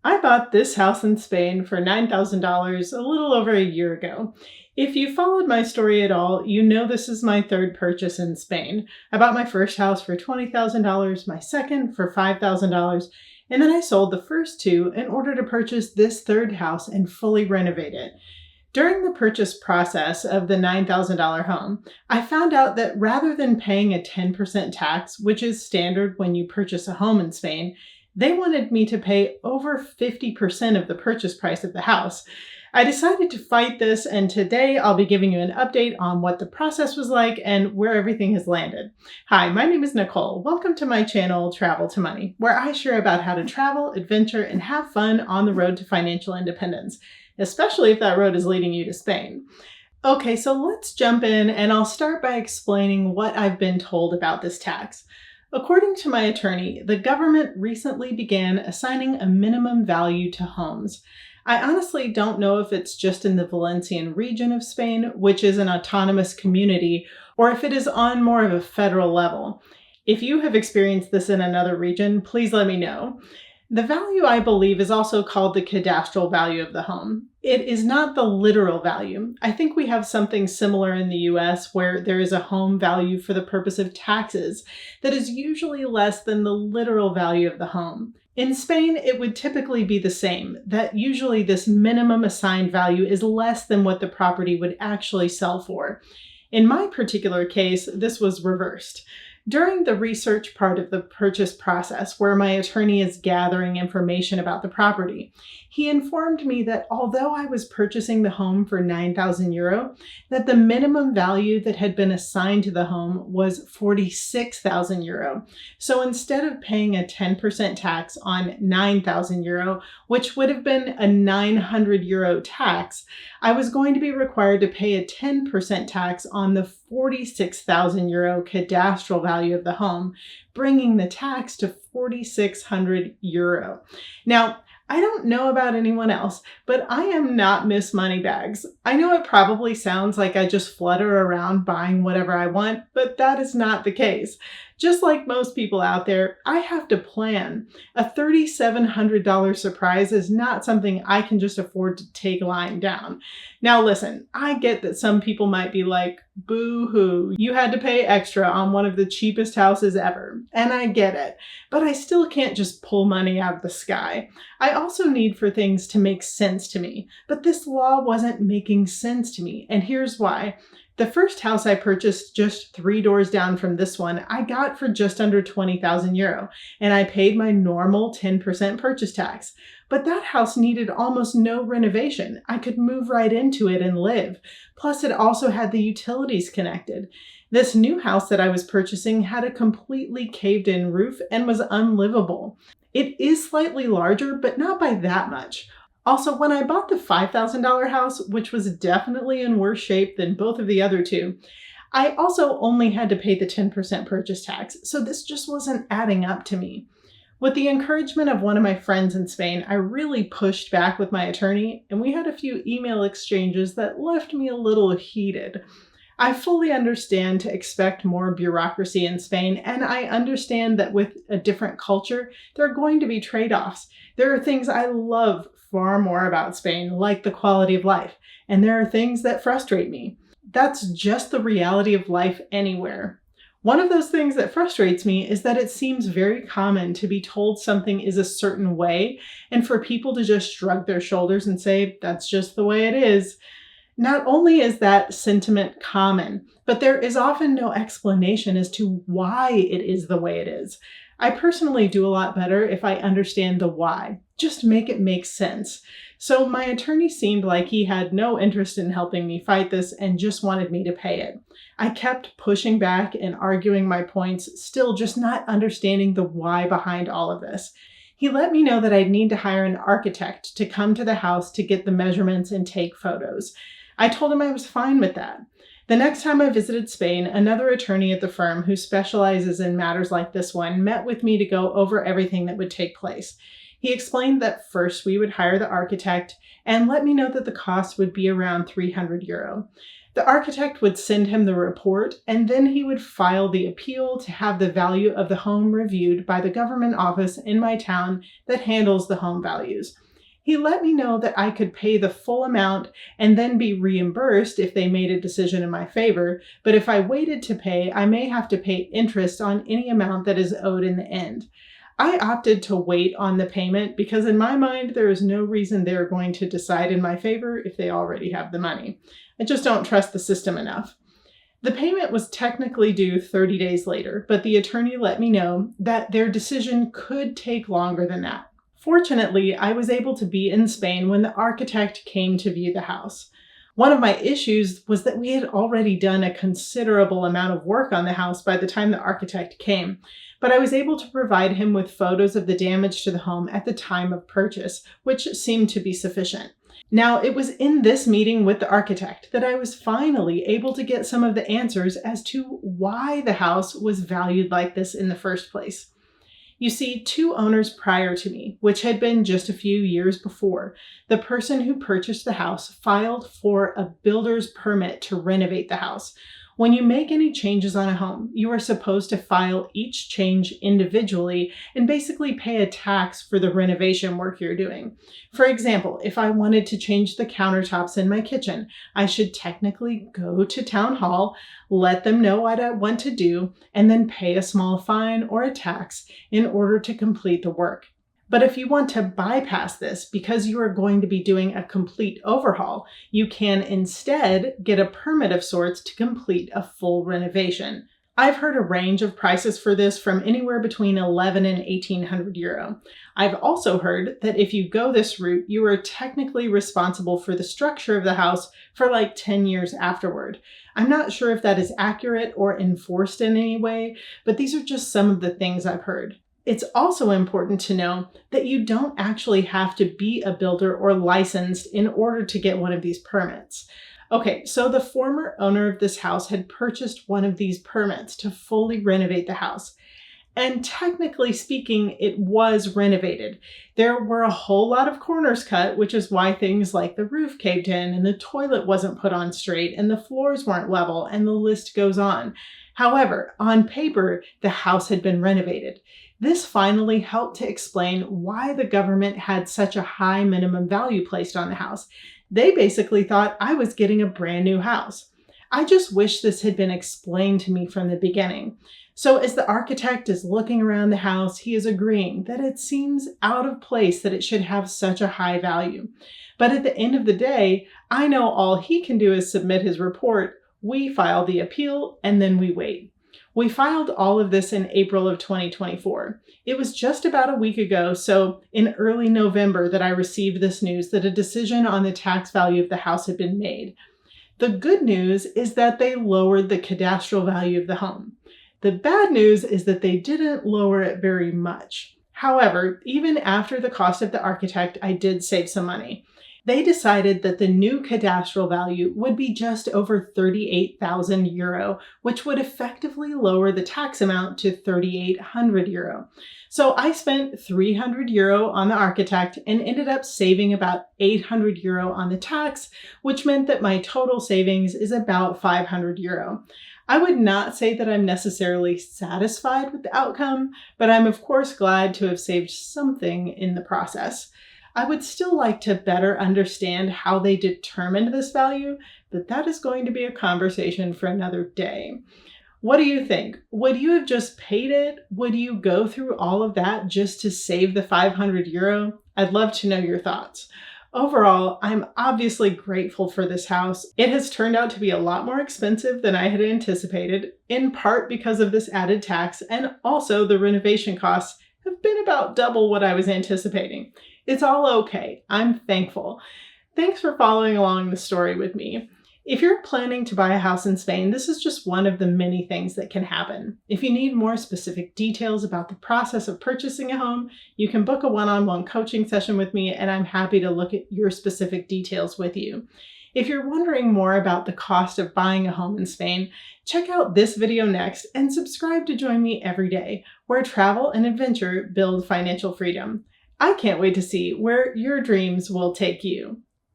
I bought this house in Spain for $9,000 a little over a year ago. If you followed my story at all, you know this is my third purchase in Spain. I bought my first house for $20,000, my second for $5,000, and then I sold the first two in order to purchase this third house and fully renovate it. During the purchase process of the $9,000 home, I found out that rather than paying a 10% tax, which is standard when you purchase a home in Spain, they wanted me to pay over 50% of the purchase price of the house. I decided to fight this, and today I'll be giving you an update on what the process was like and where everything has landed. Hi, my name is Nicole. Welcome to my channel, Travel to Money, where I share about how to travel, adventure, and have fun on the road to financial independence, especially if that road is leading you to Spain. Okay, so let's jump in, and I'll start by explaining what I've been told about this tax. According to my attorney, the government recently began assigning a minimum value to homes. I honestly don't know if it's just in the Valencian region of Spain, which is an autonomous community, or if it is on more of a federal level. If you have experienced this in another region, please let me know. The value, I believe, is also called the cadastral value of the home. It is not the literal value. I think we have something similar in the US where there is a home value for the purpose of taxes that is usually less than the literal value of the home. In Spain, it would typically be the same, that usually this minimum assigned value is less than what the property would actually sell for. In my particular case, this was reversed. During the research part of the purchase process, where my attorney is gathering information about the property, he informed me that although I was purchasing the home for €9,000, that the minimum value that had been assigned to the home was €46,000. So instead of paying a 10% tax on €9,000, which would have been a €900 tax, I was going to be required to pay a 10% tax on the €46,000 cadastral value of the home, bringing the tax to €4,600. Now, I don't know about anyone else, but I am not Miss Moneybags. I know it probably sounds like I just flutter around buying whatever I want, but that is not the case. Just like most people out there, I have to plan. A $3,700 surprise is not something I can just afford to take lying down. Now listen, I get that some people might be like, boo-hoo, you had to pay extra on one of the cheapest houses ever. And I get it, but I still can't just pull money out of the sky. I also need for things to make sense to me, but this law wasn't making sense to me, and here's why. The first house I purchased just 3 doors down from this one, I got for just under €20,000, and I paid my normal 10% purchase tax. But that house needed almost no renovation. I could move right into it and live. Plus, it also had the utilities connected. This new house that I was purchasing had a completely caved-in roof and was unlivable. It is slightly larger, but not by that much. Also, when I bought the $5,000 house, which was definitely in worse shape than both of the other two, I also only had to pay the 10% purchase tax, so this just wasn't adding up to me. With the encouragement of one of my friends in Spain, I really pushed back with my attorney, and we had a few email exchanges that left me a little heated. I fully understand to expect more bureaucracy in Spain, and I understand that with a different culture, there are going to be trade-offs. There are things I love far more about Spain, like the quality of life, and there are things that frustrate me. That's just the reality of life anywhere. One of those things that frustrates me is that it seems very common to be told something is a certain way, and for people to just shrug their shoulders and say, that's just the way it is. Not only is that sentiment common, but there is often no explanation as to why it is the way it is. I personally do a lot better if I understand the why. Just make it make sense. So my attorney seemed like he had no interest in helping me fight this and just wanted me to pay it. I kept pushing back and arguing my points, still just not understanding the why behind all of this. He let me know that I'd need to hire an architect to come to the house to get the measurements and take photos. I told him I was fine with that. The next time I visited Spain, another attorney at the firm who specializes in matters like this one met with me to go over everything that would take place. He explained that first we would hire the architect and let me know that the cost would be around €300. The architect would send him the report, and then he would file the appeal to have the value of the home reviewed by the government office in my town that handles the home values. He let me know that I could pay the full amount and then be reimbursed if they made a decision in my favor, but if I waited to pay, I may have to pay interest on any amount that is owed in the end. I opted to wait on the payment because in my mind, there is no reason they're going to decide in my favor if they already have the money. I just don't trust the system enough. The payment was technically due 30 days later, but the attorney let me know that their decision could take longer than that. Fortunately, I was able to be in Spain when the architect came to view the house. One of my issues was that we had already done a considerable amount of work on the house by the time the architect came, but I was able to provide him with photos of the damage to the home at the time of purchase, which seemed to be sufficient. Now, it was in this meeting with the architect that I was finally able to get some of the answers as to why the house was valued like this in the first place. You see, two owners prior to me, which had been just a few years before, the person who purchased the house filed for a builder's permit to renovate the house. When you make any changes on a home, you are supposed to file each change individually and basically pay a tax for the renovation work you're doing. For example, if I wanted to change the countertops in my kitchen, I should technically go to town hall, let them know what I want to do, and then pay a small fine or a tax in order to complete the work. But if you want to bypass this because you are going to be doing a complete overhaul, you can instead get a permit of sorts to complete a full renovation. I've heard a range of prices for this from anywhere between 11 and €1,800. I've also heard that if you go this route, you are technically responsible for the structure of the house for like 10 years afterward. I'm not sure if that is accurate or enforced in any way, but these are just some of the things I've heard. It's also important to know that you don't actually have to be a builder or licensed in order to get one of these permits. Okay, so the former owner of this house had purchased one of these permits to fully renovate the house. And technically speaking, it was renovated. There were a whole lot of corners cut, which is why things like the roof caved in and the toilet wasn't put on straight and the floors weren't level, and the list goes on. However, on paper, the house had been renovated. This finally helped to explain why the government had such a high minimum value placed on the house. They basically thought I was getting a brand new house. I just wish this had been explained to me from the beginning. So as the architect is looking around the house, he is agreeing that it seems out of place that it should have such a high value. But at the end of the day, I know all he can do is submit his report. We file the appeal and then we wait. We filed all of this in April of 2024. It was just about a week ago, so in early November, that I received this news that a decision on the tax value of the house had been made. The good news is that they lowered the cadastral value of the home. The bad news is that they didn't lower it very much. However, even after the cost of the architect, I did save some money. They decided that the new cadastral value would be just over €38,000, which would effectively lower the tax amount to €3,800. So I spent €300 on the architect and ended up saving about €800 on the tax, which meant that my total savings is about €500. I would not say that I'm necessarily satisfied with the outcome, but I'm of course glad to have saved something in the process. I would still like to better understand how they determined this value, but that is going to be a conversation for another day. What do you think? Would you have just paid it? Would you go through all of that just to save the €500? I'd love to know your thoughts. Overall, I'm obviously grateful for this house. It has turned out to be a lot more expensive than I had anticipated, in part because of this added tax, and also the renovation costs have been about double what I was anticipating. It's all okay. I'm thankful. Thanks for following along the story with me. If you're planning to buy a house in Spain, this is just one of the many things that can happen. If you need more specific details about the process of purchasing a home, you can book a one-on-one coaching session with me, and I'm happy to look at your specific details with you. If you're wondering more about the cost of buying a home in Spain, check out this video next and subscribe to join me every day, where travel and adventure build financial freedom. I can't wait to see where your dreams will take you.